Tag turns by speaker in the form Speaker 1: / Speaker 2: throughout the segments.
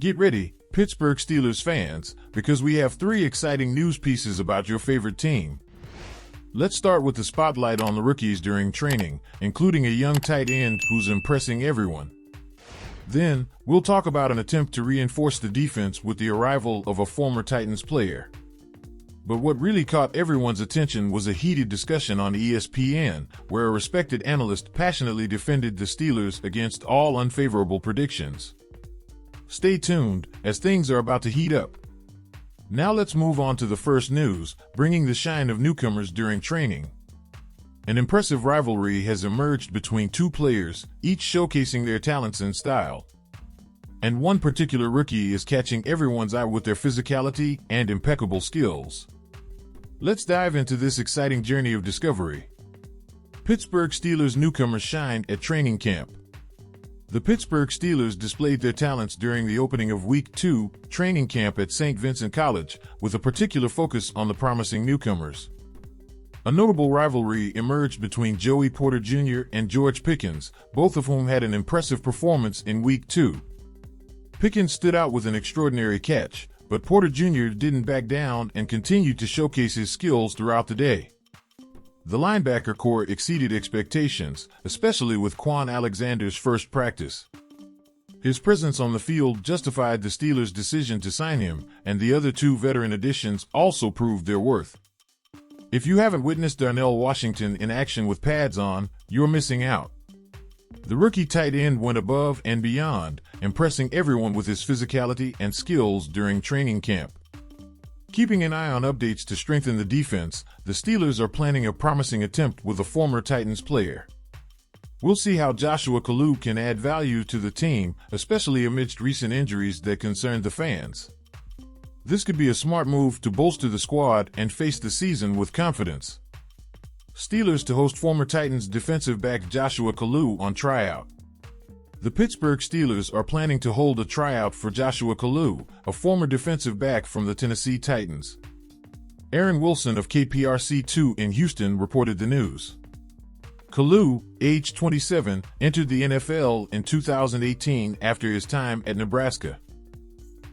Speaker 1: Get ready, Pittsburgh Steelers fans, because we have 3 exciting news pieces about your favorite team. Let's start with the spotlight on the rookies during training, including a young tight end who's impressing everyone. Then, we'll talk about an attempt to reinforce the defense with the arrival of a former Titans player. But what really caught everyone's attention was a heated discussion on ESPN, where a respected analyst passionately defended the Steelers against all unfavorable predictions. Stay tuned, as things are about to heat up. Now let's move on to the first news, bringing the shine of newcomers during training. An impressive rivalry has emerged between 2 players, each showcasing their talents and style. And one particular rookie is catching everyone's eye with their physicality and impeccable skills. Let's dive into this exciting journey of discovery. Pittsburgh Steelers newcomers shined at training camp. The Pittsburgh Steelers displayed their talents during the opening of Week 2 training camp at St. Vincent College, with a particular focus on the promising newcomers. A notable rivalry emerged between Joey Porter Jr. and George Pickens, both of whom had an impressive performance in Week 2. Pickens stood out with an extraordinary catch, but Porter Jr. didn't back down and continued to showcase his skills throughout the day. The linebacker core exceeded expectations, especially with Quan Alexander's first practice. His presence on the field justified the Steelers' decision to sign him, and the other 2 veteran additions also proved their worth. If you haven't witnessed Darnell Washington in action with pads on, you're missing out. The rookie tight end went above and beyond, impressing everyone with his physicality and skills during training camp. Keeping an eye on updates to strengthen the defense, the Steelers are planning a promising attempt with a former Titans player. We'll see how Joshua Kalu can add value to the team, especially amidst recent injuries that concern the fans. This could be a smart move to bolster the squad and face the season with confidence. Steelers to host former Titans defensive back Joshua Kalu on tryout. The Pittsburgh Steelers are planning to hold a tryout for Joshua Kalu, a former defensive back from the Tennessee Titans. Aaron Wilson of KPRC2 in Houston reported the news. Kalu, age 27, entered the NFL in 2018 after his time at Nebraska.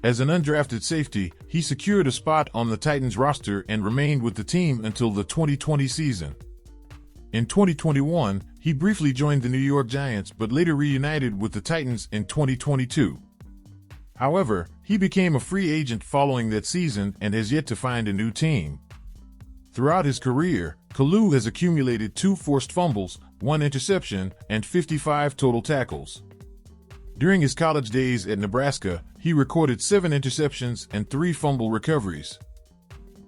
Speaker 1: As an undrafted safety, he secured a spot on the Titans roster and remained with the team until the 2020 season. In 2021, he briefly joined the New York Giants but later reunited with the Titans in 2022. However, he became a free agent following that season and has yet to find a new team. Throughout his career, Kalu has accumulated 2 forced fumbles, 1 interception, and 55 total tackles. During his college days at Nebraska, he recorded 7 interceptions and 3 fumble recoveries.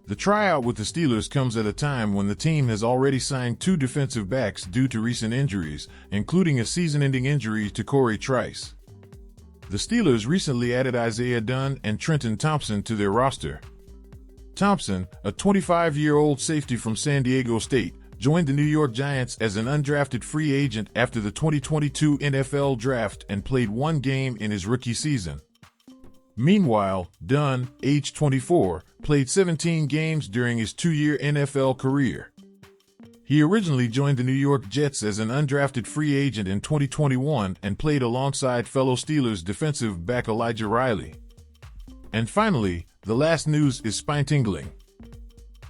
Speaker 1: The tryout with the Steelers comes at a time when the team has already signed 2 defensive backs due to recent injuries, including a season-ending injury to Corey Trice. The Steelers recently added Isaiah Dunn and Trenton Thompson to their roster. Thompson, a 25-year-old safety from San Diego State, joined the New York Giants as an undrafted free agent after the 2022 NFL Draft and played 1 game in his rookie season. Meanwhile, Dunn, age 24, played 17 games during his 2-year NFL career. He originally joined the New York Jets as an undrafted free agent in 2021 and played alongside fellow Steelers defensive back Elijah Riley. And finally, the last news is spine-tingling.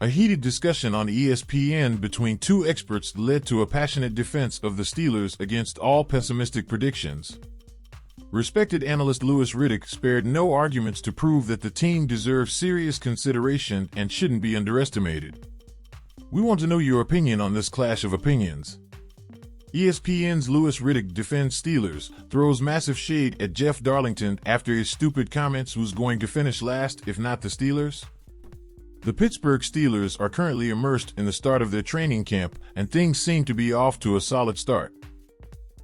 Speaker 1: A heated discussion on ESPN between 2 experts led to a passionate defense of the Steelers against all pessimistic predictions. Respected analyst Louis Riddick spared no arguments to prove that the team deserves serious consideration and shouldn't be underestimated. We want to know your opinion on this clash of opinions. ESPN's Louis Riddick defends Steelers, throws massive shade at Jeff Darlington after his stupid comments who's going to finish last if not the Steelers. The Pittsburgh Steelers are currently immersed in the start of their training camp, and things seem to be off to a solid start.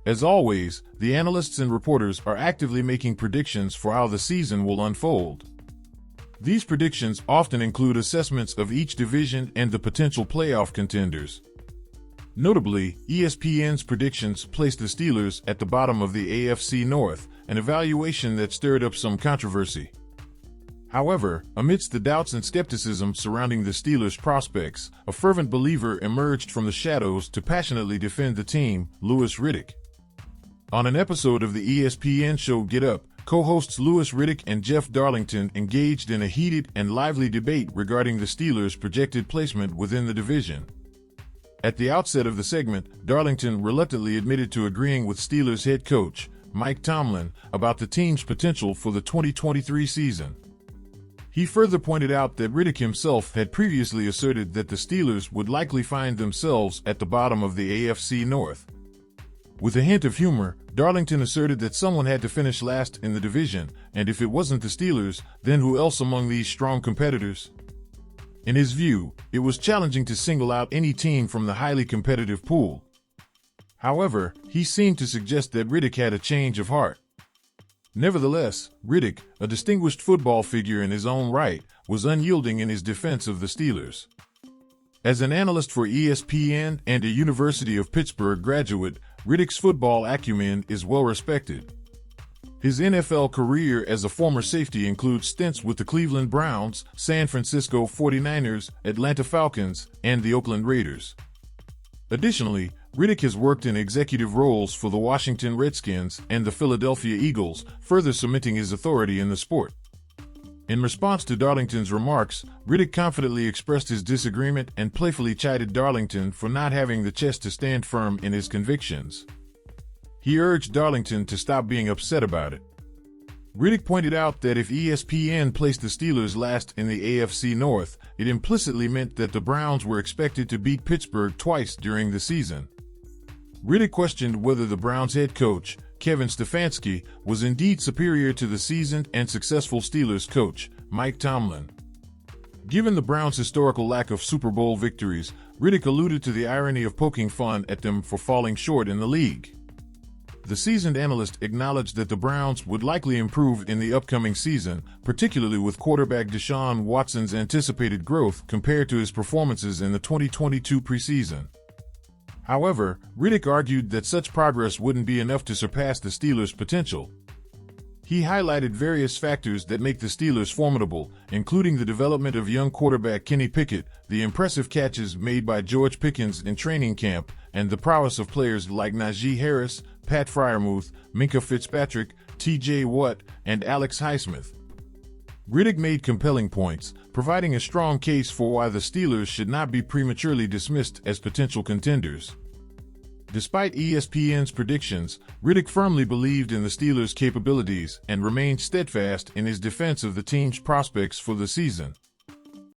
Speaker 1: As always, the analysts and reporters are actively making predictions for how the season will unfold. These predictions often include assessments of each division and the potential playoff contenders. Notably, ESPN's predictions placed the Steelers at the bottom of the AFC North, an evaluation that stirred up some controversy. However, amidst the doubts and skepticism surrounding the Steelers' prospects, a fervent believer emerged from the shadows to passionately defend the team, Louis Riddick. On an episode of the ESPN show Get Up, co-hosts Louis Riddick and Jeff Darlington engaged in a heated and lively debate regarding the Steelers' projected placement within the division. At the outset of the segment, Darlington reluctantly admitted to agreeing with Steelers head coach Mike Tomlin about the team's potential for the 2023 season. He further pointed out that Riddick himself had previously asserted that the Steelers would likely find themselves at the bottom of the AFC North. With a hint of humor, Darlington asserted that someone had to finish last in the division, and if it wasn't the Steelers, then who else among these strong competitors? In his view, it was challenging to single out any team from the highly competitive pool. However, he seemed to suggest that Riddick had a change of heart. Nevertheless, Riddick, a distinguished football figure in his own right, was unyielding in his defense of the Steelers. As an analyst for ESPN and a University of Pittsburgh graduate, Riddick's football acumen is well respected. His NFL career as a former safety includes stints with the Cleveland Browns, San Francisco 49ers, Atlanta Falcons, and the Oakland Raiders. Additionally, Riddick has worked in executive roles for the Washington Redskins and the Philadelphia Eagles, further cementing his authority in the sport. In response to Darlington's remarks, Riddick confidently expressed his disagreement and playfully chided Darlington for not having the chest to stand firm in his convictions. He urged Darlington to stop being upset about it. Riddick pointed out that if ESPN placed the Steelers last in the AFC North, it implicitly meant that the Browns were expected to beat Pittsburgh twice during the season. Riddick questioned whether the Browns head coach, Kevin Stefanski, was indeed superior to the seasoned and successful Steelers coach, Mike Tomlin. Given the Browns' historical lack of Super Bowl victories, Riddick alluded to the irony of poking fun at them for falling short in the league. The seasoned analyst acknowledged that the Browns would likely improve in the upcoming season, particularly with quarterback Deshaun Watson's anticipated growth compared to his performances in the 2022 preseason. However, Riddick argued that such progress wouldn't be enough to surpass the Steelers' potential. He highlighted various factors that make the Steelers formidable, including the development of young quarterback Kenny Pickett, the impressive catches made by George Pickens in training camp, and the prowess of players like Najee Harris, Pat Freiermuth, Minkah Fitzpatrick, T.J. Watt, and Alex Highsmith. Riddick made compelling points, providing a strong case for why the Steelers should not be prematurely dismissed as potential contenders. Despite ESPN's predictions, Riddick firmly believed in the Steelers' capabilities and remained steadfast in his defense of the team's prospects for the season.